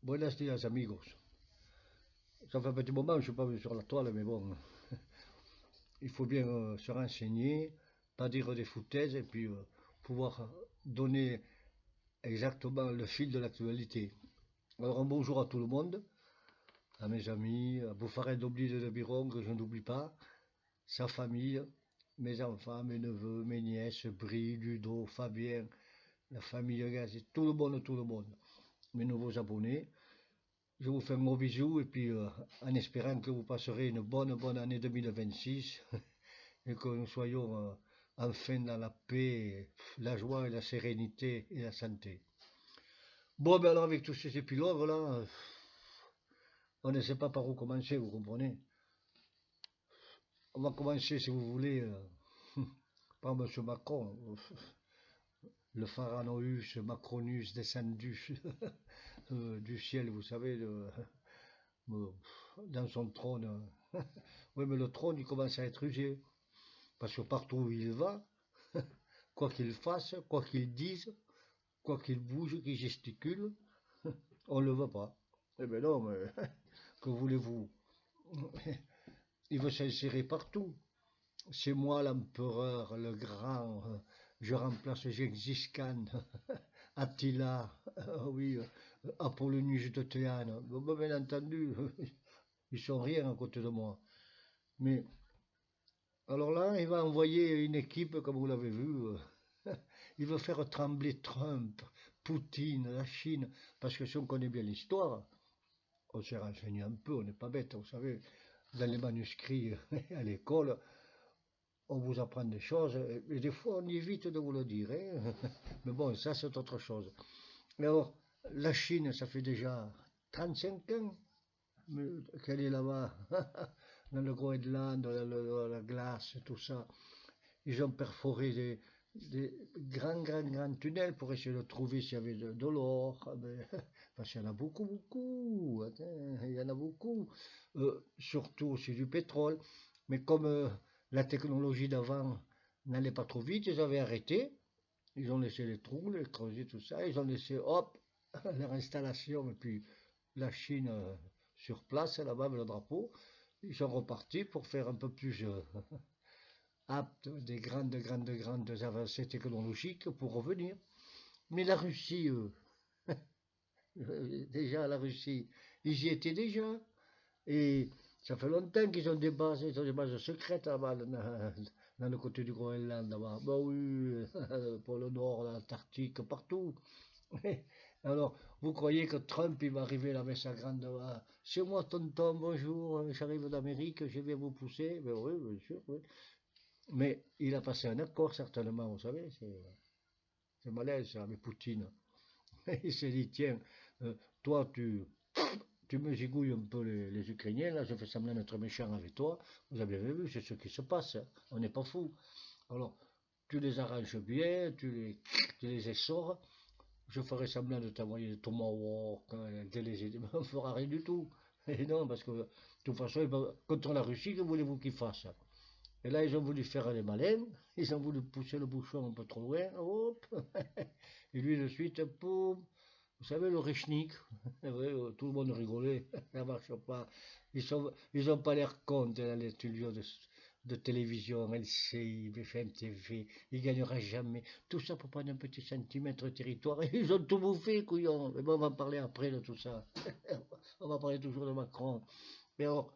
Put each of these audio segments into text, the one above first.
Buenos días, amigos. Ça fait un petit moment que je ne suis pas venu sur la toile, mais bon, il faut bien se renseigner, pas dire des foutaises, et puis pouvoir donner exactement le fil de l'actualité. Alors, un bonjour à tout le monde, à mes amis, à Bouffarel d'Obli de Biron, que je n'oublie pas, sa famille, mes enfants, mes neveux, mes nièces, Brie, Ludo, Fabien, la famille Gazi, tout le monde, tout le monde. Mes nouveaux abonnés. Je vous fais un gros bisou et puis en espérant que vous passerez une bonne année 2026 et que nous soyons enfin dans la paix, la joie et la sérénité et la santé. Bon, ben alors avec tous ces épilogues là, on ne sait pas par où commencer, vous comprenez. On va commencer, si vous voulez, par M. Macron, le pharaonus Macronus descendu du ciel, vous savez, dans son trône. Oui, mais le trône, il commence à être usé. Parce que partout où il va, quoi qu'il fasse, quoi qu'il dise, quoi qu'il bouge, qu'il gesticule, on ne le veut pas. Eh bien non, mais que voulez-vous? Il veut s'insérer partout. C'est moi l'empereur, le grand, je remplace Gengis Khan, Attila, oui, Apollonius de Théane. Bien entendu, ils sont rien à côté de moi. Mais alors là, il va envoyer une équipe, comme vous l'avez vu. Il veut faire trembler Trump, Poutine, la Chine. Parce que si on connaît bien l'histoire, on s'est renseigné un peu, on n'est pas bête, vous savez. Dans les manuscrits à l'école, on vous apprend des choses, et des fois on évite de vous le dire. Hein. Mais bon, ça c'est autre chose. Mais alors, la Chine, ça fait déjà 35 ans qu'elle est là-bas, dans le Groenland, dans la glace, tout ça. Ils ont perforé des grands tunnels pour essayer de trouver s'il y avait de l'or. Parce qu'il y en a beaucoup. Attends, il y en a beaucoup. Surtout aussi du pétrole. Mais comme la technologie d'avant n'allait pas trop vite, ils avaient arrêté. Ils ont laissé les trous, les creuser, tout ça. Ils ont laissé, hop, leur installation. Et puis la Chine sur place, là-bas, avec le drapeau. Ils sont repartis pour faire un peu plus apte des grandes avancées technologiques pour revenir. Mais la Russie, déjà la Russie, ils y étaient déjà. Et ça fait longtemps qu'ils ont des bases secrètes là-bas, dans le côté du Groenland, là-bas. Bah oui, pour le nord, l'Antarctique, partout. Alors, vous croyez que Trump, il va arriver là avec sa grande... c'est moi, tonton, bonjour, j'arrive d'Amérique, je vais vous pousser. Ben oui, bien sûr, oui. Mais il a passé un accord, certainement, vous savez, c'est malaise, ça, avec Poutine. Il s'est dit, tiens, euh, toi, tu me gigouilles un peu les Ukrainiens, là, je fais semblant d'être méchant avec toi. Vous avez vu, c'est ce qui se passe, hein. On n'est pas fou. Alors, tu les arranges bien, tu les essores. Je ferai semblant de t'envoyer des tomahawks, de les aider, mais on ne fera rien du tout. Et non, parce que, de toute façon, contre la Russie, que voulez-vous qu'ils fassent? Et là, ils ont voulu faire les malins, ils ont voulu pousser le bouchon un peu trop loin, hop, et lui de suite, poum, vous savez, le Richnik, tout le monde rigolait, ça marche pas. Ils ont pas l'air compte dans les studios de télévision, LCI, BFM TV, il gagnera jamais. Tout ça pour prendre un petit centimètre de territoire, et ils ont tout bouffé, couillons. Mais bon, on va parler après de tout ça. On va parler toujours de Macron. Mais alors,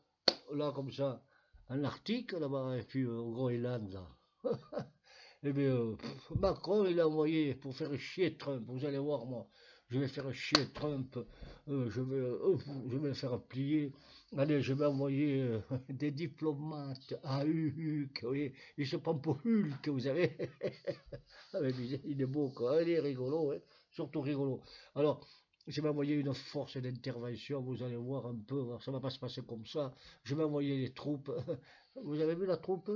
là, comme ça, en Arctique, là-bas, et puis au Groenland, là. Eh bien, Macron, il a envoyé pour faire chier Trump. Vous allez voir, moi, je vais faire chier Trump. Je vais le faire plier. Allez, je vais envoyer des diplomates à Hulk. Oui, il se prend pour Hulk, vous savez. Ah, mais il est beau, quoi. Il est rigolo, hein. Surtout rigolo. Alors, je vais envoyer une force d'intervention. Vous allez voir un peu. Ça ne va pas se passer comme ça. Je vais envoyer les troupes. Vous avez vu la troupe?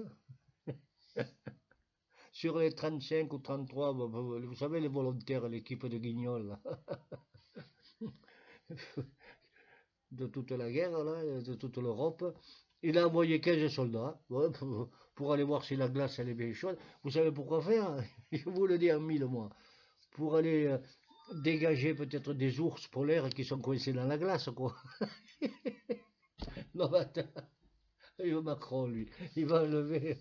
Sur les 35 ou 33, vous savez, les volontaires, l'équipe de Guignol, là, de toute la guerre, là, de toute l'Europe, il a envoyé 15 soldats, ouais, pour aller voir si la glace elle est bien chaude. Vous savez pourquoi faire? Je vous le dis en mille mois. Pour aller dégager peut-être des ours polaires qui sont coincés dans la glace, quoi. Non, mais attends, Macron, lui, il va enlever,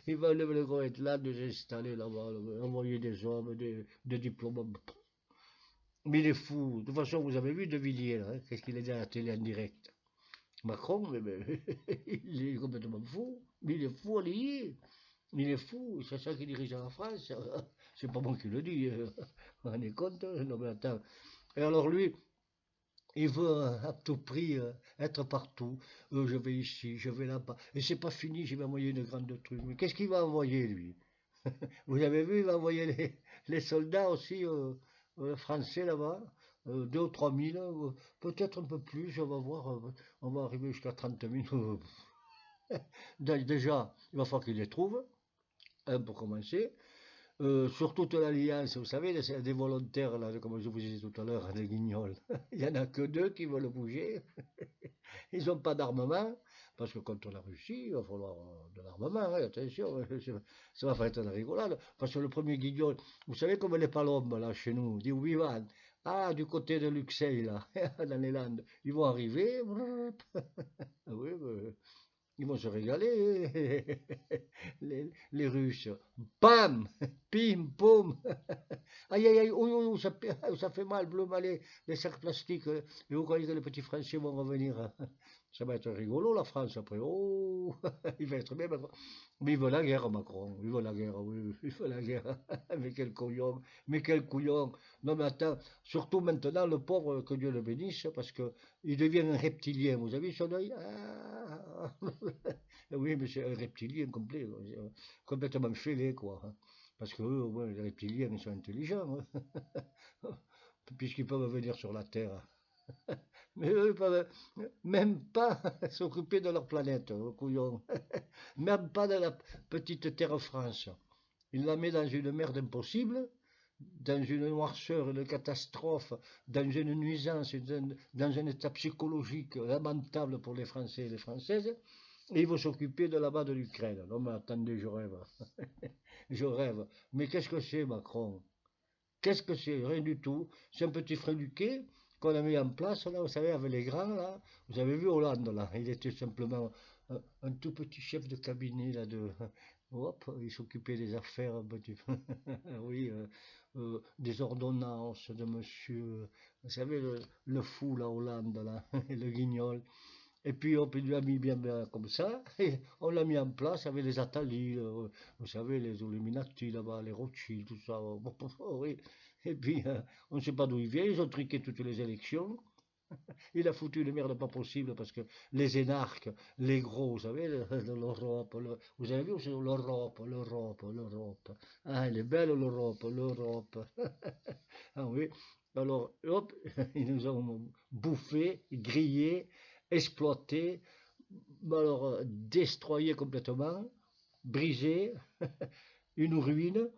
il va enlever le Groenland, nous installer là-bas, envoyer des hommes, des diplomates. Mais il est fou. De toute façon, vous avez vu De Villiers, là, hein, qu'est-ce qu'il a dit à la télé en direct. Macron, il est complètement fou. Mais il est fou, il est fou. C'est ça qui dirige la France. C'est pas moi qui le dis. On est compte. Non, mais attends. Et alors lui, il veut à tout prix être partout. Je vais ici, je vais là-bas. Et c'est pas fini, je vais envoyer une grande truc. Mais qu'est-ce qu'il va envoyer, lui? Vous avez vu, il va envoyer les soldats aussi français là-bas. 2 ou 3 000, peut-être un peu plus, on va voir. On va arriver jusqu'à 30 000. Déjà, il va falloir qu'ils les trouvent, un pour commencer. Sur toute l'alliance, vous savez, c'est des volontaires, là, comme je vous disais tout à l'heure, des guignols. Il n'y en a que deux qui veulent bouger. Ils n'ont pas d'armement, parce que contre la Russie, il va falloir de l'armement, hein, attention, ça va pas être une rigolade. Parce que le premier guignol, vous savez comme les palombes, là, chez nous, dit Vivan, ah, du côté de Luxeuil, là, dans les Landes, ils vont arriver, oui, ils vont se régaler, les Russes. Bam! Pim, poum! Aïe, aïe, aïe, ouh, ouh, ouh, ça fait mal, bleu malais, les sacs plastiques. Et vous croyez que les petits Français vont revenir? Ça va être rigolo, la France, après. Oh, il va être bien, Macron. Mais il veut la guerre, Macron. Il veut la guerre, oui, oui, il veut la guerre. Mais quel couillon, mais quel couillon. Non, mais attends, surtout maintenant, le pauvre, que Dieu le bénisse, parce que il devient un reptilien. Vous avez vu son œil? Ah. Oui, mais c'est un reptilien complet, quoi. Complètement fêlé, quoi. Parce que eux, ouais, les reptiliens, ils sont intelligents, hein. Puisqu'ils peuvent venir sur la Terre. Mais eux, ils peuvent même pas s'occuper de leur planète, couillon. Même pas de la petite Terre France. Ils la mettent dans une merde impossible, dans une noirceur, une catastrophe, dans une nuisance, dans un état psychologique lamentable pour les Français et les Françaises. Et ils vont s'occuper de là-bas de l'Ukraine. Non mais attendez, je rêve. Je rêve. Mais qu'est-ce que c'est, Macron? Qu'est-ce que c'est? Rien du tout. C'est un petit freluquet qu'on a mis en place, là, vous savez, avec les grands, là. Vous avez vu Hollande, là. Il était simplement un tout petit chef de cabinet, là, de... Hop, il s'occupait des affaires, un petit peu. Oui, des ordonnances de monsieur, vous savez, le fou, là, Hollande, là, le guignol. Et puis hop, il lui a mis bien comme ça, et on l'a mis en place avec les Attali, vous savez, les Illuminati là-bas, les Rothschild, tout ça. Oui. Et puis, on ne sait pas d'où il vient, ils ont truqué toutes les élections. Il a foutu une merde pas possible parce que les énarques, les gros, vous savez, l'Europe, vous avez vu aussi l'Europe. Ah, elle est belle l'Europe, l'Europe. Ah oui. Alors, hop, ils nous ont bouffé, grillé, exploité, alors destroyé complètement, brisé, une ruine,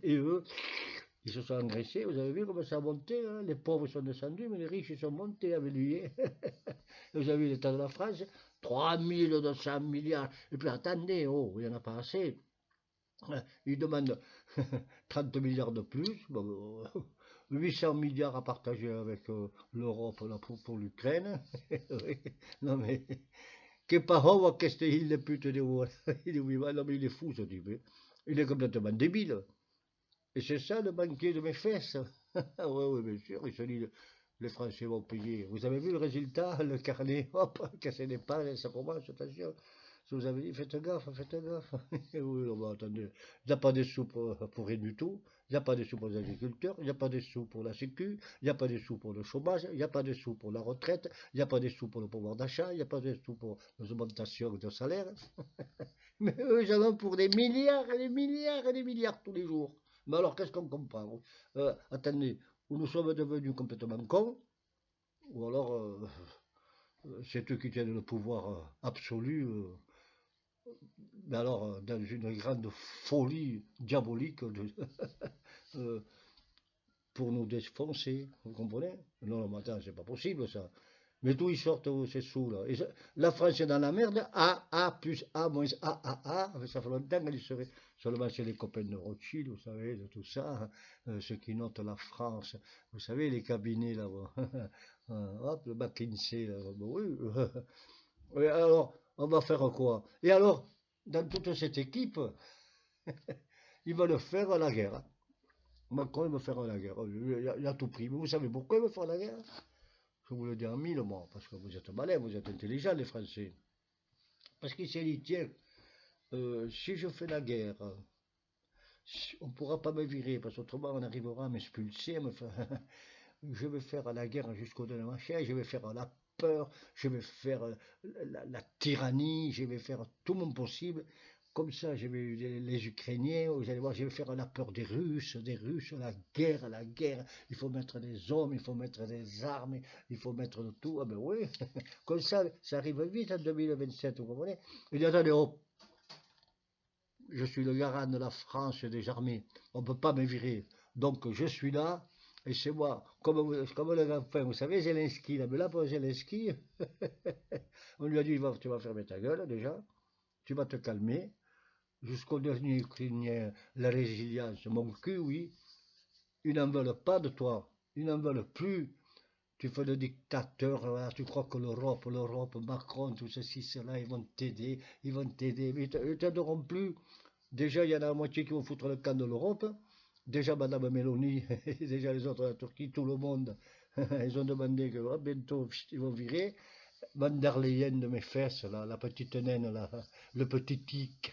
et eux, ils se sont engraissés. Vous avez vu comment ça a monté, hein. Les pauvres sont descendus, mais les riches ils sont montés avec lui, hein. Vous avez vu l'état de la France? 3200 milliards. Et puis attendez, oh, il n'y en a pas assez. Ils demandent 30 milliards de plus. Bon, 800 milliards à partager avec l'Europe là, pour l'Ukraine. Oui. Non mais, che parola che il pute de voix. Il dit oui, bah, non mais il est fou ce type, hein. Il est complètement débile. Et c'est ça le banquier de mes fesses. Ah ouais, oui, bien sûr, il se dit les Français vont payer. Vous avez vu le résultat, le carnet, hop, casser des pages, ça commence, attention. Je vous avais dit, faites gaffe, faites gaffe. Oui, non, bah, attendez, il n'y a pas de sous pour rien du tout. Il n'y a pas de sous pour les agriculteurs, il n'y a pas de sous pour la sécu, il n'y a pas de sous pour le chômage, il n'y a pas de sous pour la retraite, il n'y a pas de sous pour le pouvoir d'achat, il n'y a pas de sous pour les augmentations de salaire. Mais eux, ils en ont pour des milliards et des milliards et des milliards tous les jours. Mais alors, qu'est-ce qu'on comprend? Attendez, ou nous sommes devenus complètement cons, ou alors c'est eux qui tiennent le pouvoir absolu, mais alors dans une grande folie diabolique euh, pour nous défoncer, vous comprenez? Non, non, mais attends, c'est pas possible ça. Mais d'où ils sortent ces sous-là? La France est dans la merde, A plus A moins A, ça fait longtemps qu'elle y serait. Seulement c'est les copains de Rothschild, vous savez, de tout ça, hein, ceux qui notent la France. Vous savez, les cabinets là-bas. Hop, le McKinsey, là, bah oui. Oui, alors, on va faire quoi? Et alors, dans toute cette équipe, ils veulent faire la guerre. Macron, il veut faire la guerre. Il a tout pris. Mais vous savez pourquoi il veut faire la guerre? Je vous le dis en mille mots, parce que vous êtes malins, vous êtes intelligents, les Français. Parce qu'il s'est dit, tiens, si je fais la guerre, on ne pourra pas me virer, parce qu'autrement on arrivera à m'expulser, je vais faire la guerre jusqu'au dernier machin, je vais faire la peur, je vais faire la tyrannie, je vais faire tout mon possible. Comme ça, je vais les Ukrainiens, vous allez voir, je vais faire la peur des Russes, la guerre. Il faut mettre des hommes, il faut mettre des armes, il faut mettre de tout. Ah ben oui, comme ça arrive vite en 2027, vous comprenez? Il dit, attendez, oh, je suis le garant de la France et des armées, on ne peut pas me virer. Donc je suis là, et c'est moi, comme le enfin, vous savez, Zelensky, là, mais là pour Zelensky, on lui a dit, tu vas fermer ta gueule déjà, tu vas te calmer, jusqu'au dernier Ukrainien, la résilience, mon cul, oui, ils n'en veulent pas de toi, ils n'en veulent plus. Tu fais le dictateur, voilà, tu crois que l'Europe, Macron, tout ceci, cela, ils vont t'aider, mais ils t'aideront plus. Déjà, il y en a la moitié qui vont foutre le camp de l'Europe. Déjà, Madame Mélanie, déjà les autres, la Turquie, tout le monde, ils ont demandé que bientôt, ils vont virer. Van der Leyen de mes fesses, là, la petite naine, là, le petit tic.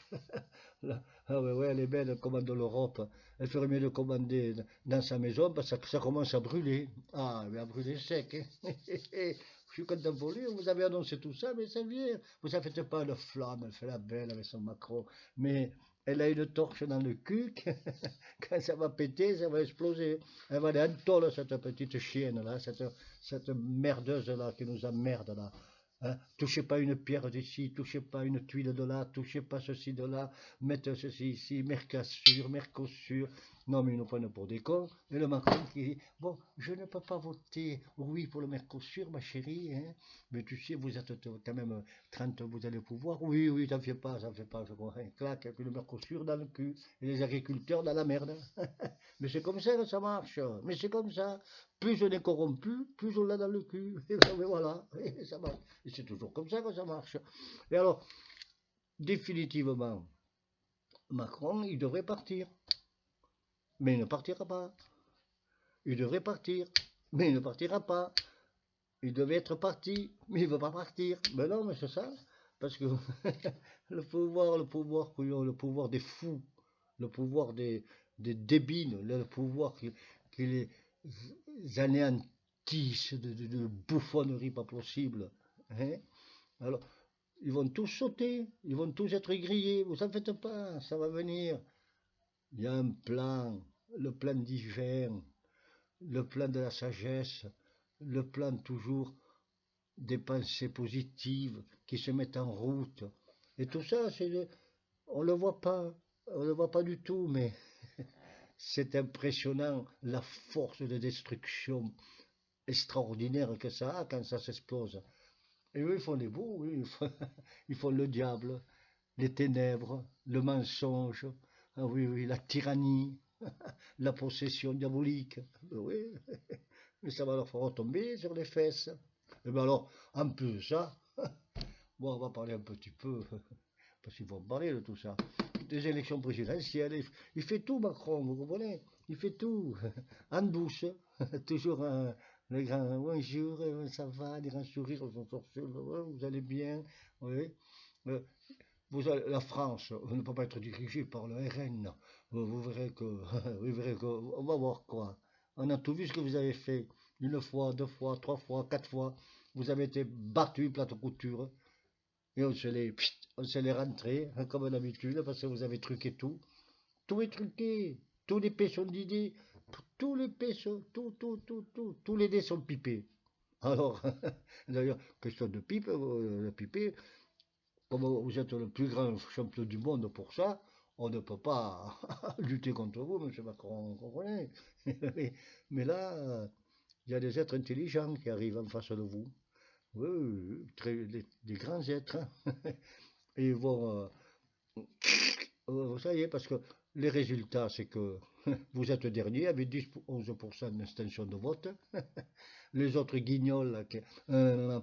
Ah ouais, ouais, elle est belle, elle commande l'Europe. Elle ferait mieux de commander dans sa maison parce que ça commence à brûler. Ah, mais à brûler sec. Hein. Je suis content pour lui, vous avez annoncé tout ça, mais ça vient. Vous ne faites pas de flamme, elle fait la belle avec son Macron. Mais elle a une torche dans le cul, quand ça va péter, ça va exploser. Elle va aller en tôle, cette petite chienne-là, cette merdeuse-là qui nous emmerde là. Hein, touchez pas une pierre d'ici, touchez pas une tuile de là, touchez pas ceci de là, mettez ceci ici, Mercosur, Mercosur. Non, mais ils nous prennent pour des cons. Et le Macron qui dit, bon, je ne peux pas voter oui pour le Mercosur, ma chérie, hein, mais tu sais, vous êtes quand même 30, vous allez pouvoir. Oui, oui, t'en fais pas, je crois. Hein, clac, et puis le Mercosur dans le cul, et les agriculteurs dans la merde. Mais c'est comme ça que ça marche, mais c'est comme ça. Plus on est corrompu, plus on l'a dans le cul. Et voilà, et ça marche. Et c'est toujours comme ça que ça marche. Et alors, définitivement, Macron, il devrait partir. Mais il ne partira pas. Il devrait partir. Mais il ne partira pas. Il devait être parti, mais il ne veut pas partir. Mais non, mais c'est ça. Parce que couillon, le pouvoir des fous, le pouvoir des débiles, le pouvoir qui les anéantissent de bouffonneries pas possibles. Hein. Alors, ils vont tous sauter, ils vont tous être grillés, vous en faites pas, ça va venir. Il y a un plan, le plan d'hiver, le plan de la sagesse, le plan toujours des pensées positives qui se mettent en route. Et tout ça, on le voit pas, on le voit pas du tout, mais c'est impressionnant la force de destruction extraordinaire que ça a quand ça s'explose. Et eux, ils font les beaux, oui, ils font le diable, les ténèbres, le mensonge, ah oui, oui, la tyrannie, la possession diabolique. Oui, mais ça va leur faire retomber sur les fesses. Et bien alors, en plus de ça, bon, on va parler un petit peu, parce qu'il faut en parler de tout ça. Des élections présidentielles, il fait tout Macron, vous comprenez? Il fait tout. En douce, toujours le grand bonjour, ça va, des grands sourires, vous allez bien, oui. Euh, la France ne peut pas être dirigée par le RN. Vous verrez que, vous verrez que, on va voir quoi. On a tout vu ce que vous avez fait. Une fois, deux fois, trois fois, quatre fois. Vous avez été battu plate couture. Et on se les rentré, hein, comme d'habitude, parce que vous avez truqué tout. Tout est truqué. Tous les P sont d'idées. Tous les P sont, tous les dés sont pipés. Alors, d'ailleurs, question de pipe, le pipé, comme vous êtes le plus grand champion du monde pour ça, on ne peut pas lutter contre vous, M. Macron, vous comprenez? Mais là, il y a des êtres intelligents qui arrivent en face de vous. Oui, oui, oui, des grands êtres, hein. Et ils vont, ça y est, parce que les résultats, c'est que vous êtes dernier avec 10-11% d'extension de vote. Les autres guignols, là,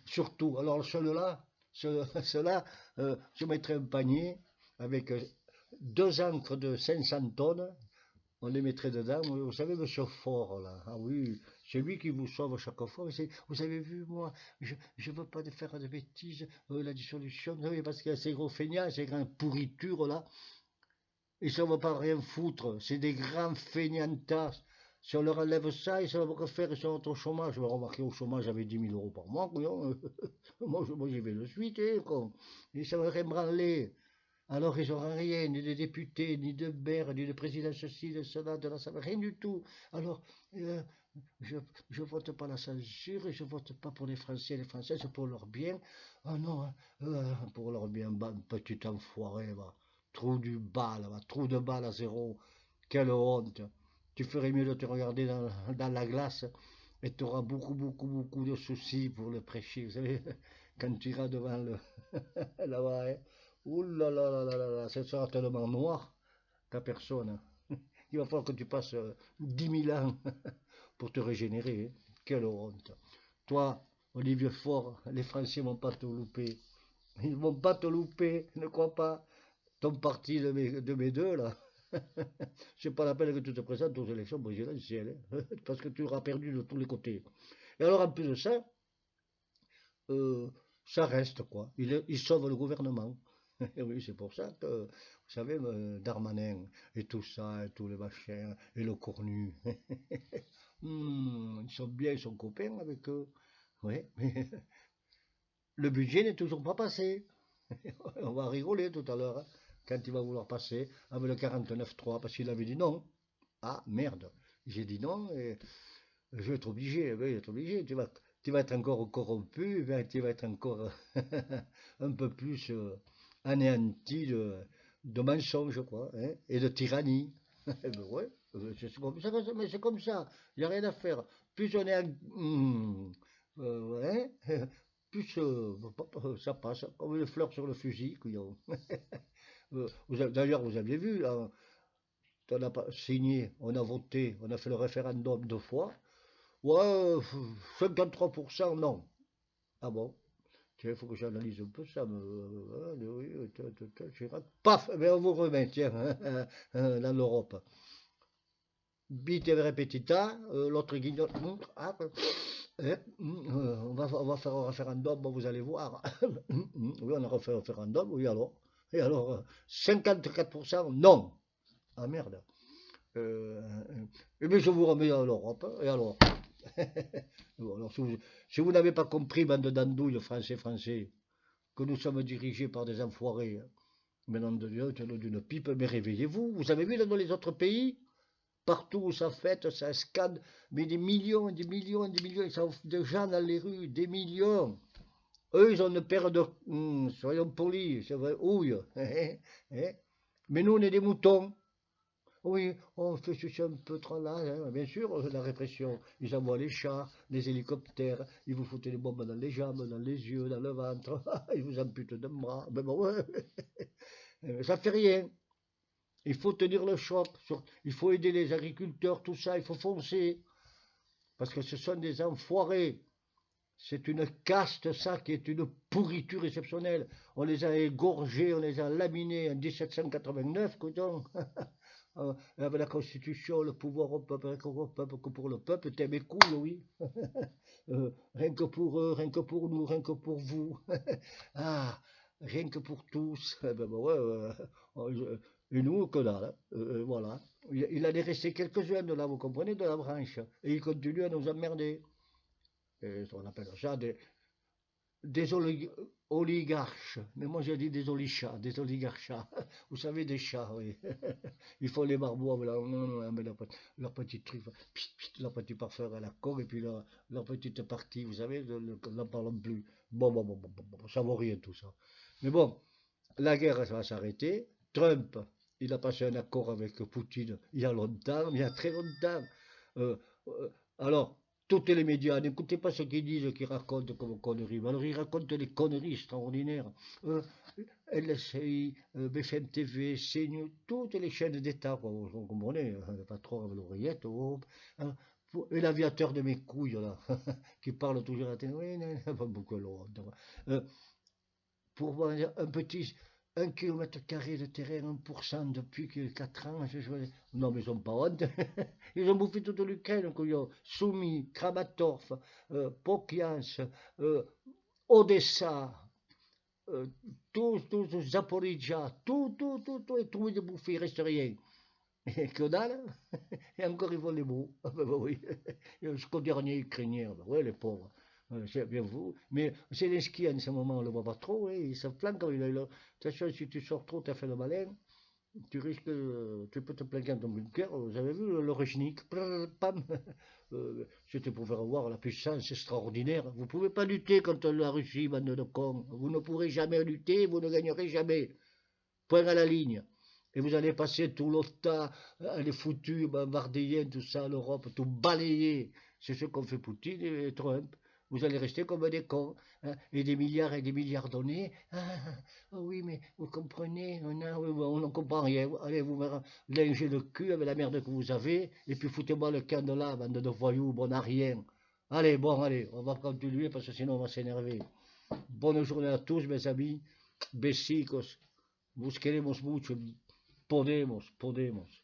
surtout, alors ceux-là, je mettrais un panier avec deux ancres de 500 tonnes, on les mettrait dedans. Vous savez, monsieur Fort, là, ah oui, c'est lui qui vous sauve chaque fois. Vous avez vu, moi, je veux pas de faire de bêtises, la dissolution, oui, parce qu'il y a ces gros feignants, ces grandes pourritures, là, ils ne savent pas rien foutre, c'est des grands feignants. Si on leur enlève ça, ils savent pas faire, ils sont au chômage. Je vais remarquer au chômage, j'avais 10 000 € par mois, couillon. Moi j'y vais de suite, hein, con. Ils savent rien branler. Alors ils n'auront rien, ni de députés, ni de maire, ni de président ceci, de cela, de la savent rien du tout. Alors, euh, je ne vote pas la censure et je ne vote pas pour les Français et les Françaises pour leur bien. Ah non, hein, pour leur bien, bah, petit enfoiré, va. Trou du bas, là, va. Trou de balle à zéro. Quelle honte. Tu ferais mieux de te regarder dans la glace et tu auras beaucoup, beaucoup, beaucoup de soucis pour le prêcher. Vous savez, quand tu iras devant le là-bas, hein. Ouh là là, ce sera tellement noir qu'à personne. Il va falloir que tu passes 10 000 ans pour te régénérer, hein. Quelle honte. Toi, Olivier Faure, les Français vont pas te louper. Ils vont pas te louper, ne crois pas. Ton parti de mes deux, là, c'est pas la peine que tu te présentes aux élections présidentielles, hein, parce que tu auras perdu de tous les côtés. Et alors, en plus de ça, euh, ça reste, quoi. Il sauve le gouvernement. Et oui, c'est pour ça que, vous savez, Darmanin et tout ça, et tous les machins, et le cornu, ils sont bien, ils sont copains avec eux. Oui, mais le budget n'est toujours pas passé. On va rigoler tout à l'heure, hein, quand il va vouloir passer avec le 49.3, parce qu'il avait dit non. Ah, merde. J'ai dit non, et je vais être obligé, je vais être obligé. Tu vas être encore corrompu, tu vas être encore un peu plus anéanti de mensonges, quoi, hein, et de tyrannie. Eh ben ouais, c'est comme ça, mais c'est comme ça, il n'y a rien à faire. Plus on est ouais, plus ça passe, comme une fleur sur le fusil, couillon. D'ailleurs, vous aviez vu, là, on a signé, on a voté, on a fait le référendum 2 fois. Ouais, 53% non. Ah bon? Tiens, il faut que j'analyse un peu ça. Oui, Chirac. Paf, eh bien, on vous remet, tiens, dans l'Europe. Bite repetita, l'autre guignol. Ah, on va faire un référendum, bon, vous allez voir. Oui, on a refait un référendum, oui, alors. Et alors, 54% non. Ah merde. Eh bien, je vous remets dans l'Europe, hein, et alors? Bon, alors, si vous n'avez pas compris, bande d'andouilles, français, que nous sommes dirigés par des enfoirés, hein, maintenant de Dieu, d'une pipe, mais réveillez-vous. Vous avez vu dans les autres pays, partout où ça fête, ça scande, mais des millions, des millions, des millions, ils sont de gens dans les rues, des millions. Eux, ils ont une paire de, soyons polis, c'est vrai, houille. Hein. Mais nous, on est des moutons. Oui, on fait ceci un peu trop là, hein. Bien sûr, la répression. Ils envoient les chars, les hélicoptères, ils vous foutent des bombes dans les jambes, dans les yeux, dans le ventre, ils vous amputent d'un bras. Mais bon, ouais, ça fait rien. Il faut tenir le choc, il faut aider les agriculteurs, tout ça, il faut foncer. Parce que ce sont des enfoirés. C'est une caste, ça, qui est une pourriture exceptionnelle. On les a égorgés, on les a laminés en 1789, coudon. Avec la Constitution, le pouvoir au peuple, rien qu'au peuple, que pour le peuple, t'es mes couilles, oui. Rien que pour eux, rien que pour nous, rien que pour vous. Ah, rien que pour tous. Eh ben, ouais, et nous, que dalle, hein. Voilà. Il a laissé quelques-uns de là, vous comprenez, de la branche. Et il continue à nous emmerder. Et on appelle ça des oligarches. Mais moi, j'ai dit des olichats, des oligarchats. Vous savez, des chats, oui. Ils font les barbeaux avec leur petit truc, leur petit parfum à la con, et puis leur petite partie, vous savez, n'en parlons plus. Bon, ça vaut rien tout ça. Mais bon, la guerre, ça va s'arrêter. Trump, il a passé un accord avec Poutine il y a longtemps, il y a très longtemps. Euh, alors, Toutes les médias, n'écoutez pas ce qu'ils disent, qu'ils racontent comme conneries. Alors ils racontent des conneries extraordinaires. Euh, LCI, BFM TV, CNews, toutes les chaînes d'État, vous comprenez, le patron avec l'oreillette, oh, hein, et l'aviateur de mes couilles, là, qui parle toujours à la télé, oui, non, pas beaucoup l'autre. Pour vendre un petit 1 km² de terrain, 1% depuis 4 ans. Non, mais ils n'ont pas honte. Ils ont bouffé toute l'Ukraine, couillon. Soumis, Kramatorsk, Popiansk, Odessa, tout, Zaporizhia, tout est trouvé de bouffer, il ne reste rien. Et que dalle. Et encore ils vont les mots. Ah ben oui. Jusqu'au dernier Ukrainien. Ben ouais, les pauvres. C'est bien vous. Mais c'est les skis en ce moment, on ne le voit pas trop. Hein. Ils se planquent quand il a attention, si tu sors trop, tu as fait le malin. Tu risques, tu peux te planquer dans ton bunker. Vous avez vu le Rechnik, pam. C'était pour faire voir la puissance extraordinaire. Vous ne pouvez pas lutter contre la Russie, bande de cons. Vous ne pourrez jamais lutter, vous ne gagnerez jamais. Point à la ligne. Et vous allez passer tout l'OTAN, les foutus, bombardiers, tout ça, l'Europe, tout balayer. C'est ce qu'ont fait Poutine et Trump. Vous allez rester comme des cons, hein, et des milliards donnés. Oui, mais vous comprenez, on ne comprend rien. Allez vous linger le cul avec la merde que vous avez, et puis foutez-moi le camp de là, bande de voyous, bon à rien. Allez, bon, allez, on va continuer parce que sinon on va s'énerver. Bonne journée à tous, mes amis. Besicos. Vos queremos mucho. Podemos.